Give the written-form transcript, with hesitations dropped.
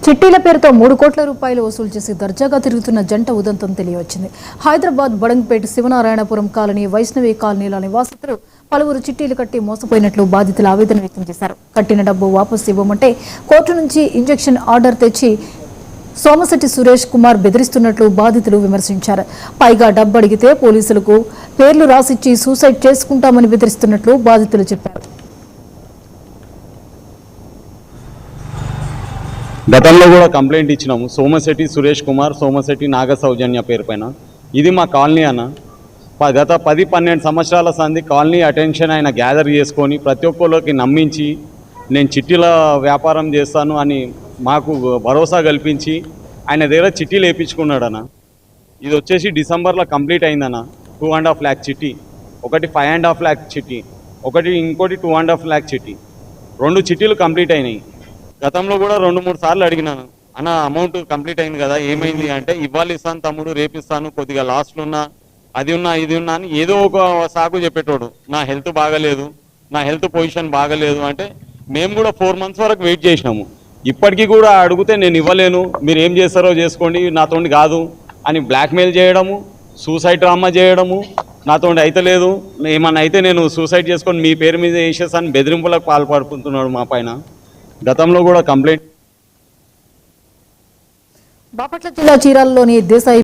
చిట్టీల పేరుతో 3 కోట్ల రూపాయలు వసూలు చేసి దర్జాగా తిరుగుతున్న జంట ఉదంతం తెలియవచ్చింది. హైదరాబాద్ బడంగపేట శివనారాయణపురం కాలనీ వైష్ణవి కాలనీల నివాసితులు పలువురు చిట్టీలు కట్టి మోసపోయినట్లు బాధితులు ఆవేదన వ్యక్తం చేశారు. కట్టిన డబ్బు వాపసు ఇవ్వమంటే కోర్టు నుంచి ఇంజెక్షన్ ఆర్డర్ తెచ్చి సోమశెట్టి సురేష్ కుమార్ బెదిరిస్తున్నట్లు బాధితులు విమర్శించారు. పైగా డబ్బు అడిగితే పోలీసులకు పేర్లు రాసిచ్చి సూసైడ్ చేసుకుంటామని బెదిరిస్తున్నట్లు బాధితులు చెప్పారు. గతంలో కూడా కంప్లైంట్ ఇచ్చినాము. సోమశెట్టి సురేష్ కుమార్, సోమశెట్టి నాగ సౌజన్య పేరు పైన. ఇది మా కాలనీ అన్న. గత 10-12 సంవత్సరాల సంది కాలనీ అటెన్షన్ ఆయన గ్యాదర్ చేసుకొని ప్రతి ఒక్కరికి నమ్మించి నేను చిట్టీల వ్యాపారం చేస్తాను అని మాకు భరోసా కల్పించి ఆయన దగ్గర చిట్టీలు వేయించుకున్నాడన్న. ఇది వచ్చేసి డిసెంబర్లో కంప్లీట్ అయిందన్న. 2.5 lakh చిట్టి, ఒకటి 5.5 lakh చిట్టి, ఇంకోటి 2.5 lakh చిట్టి. 2 చిట్టీలు కంప్లీట్ అయినాయి. గతంలో కూడా 2-3 సార్లు అడిగినాను, అన్న అమౌంట్ కంప్లీట్ అయింది కదా ఏమైంది అంటే, ఇవ్వాలి ఇస్తాను తమ్ముడు, రేపిస్తాను, కొద్దిగా లాస్ట్లు ఉన్నా, అది ఉన్నా ఇది ఉన్నా అని ఏదో ఒక సాకు చెప్పేటోడు. నా హెల్త్ బాగలేదు, నా హెల్త్ పొజిషన్ బాగలేదు అంటే మేము కూడా 4 months వరకు వెయిట్ చేసినాము. ఇప్పటికీ కూడా అడిగితే నేను ఇవ్వలేను, మీరు ఏం చేస్తారో చేసుకోండి, నాతోండి కాదు అని బ్లాక్మెయిల్ చేయడము, సూసైడ్ డ్రామా చేయడము, నాతోండి అయితే లేదు, ఏమన్నా అయితే నేను సూసైడ్ చేసుకొని మీ పేరు మీద వేసేసాను బెదిరింపులకు పాల్పడుతున్నాడు మా పైన. గతంలో కూడా కంప్లైంట్. బాపట్ల జిల్లా చీరాలలోని దేశాయి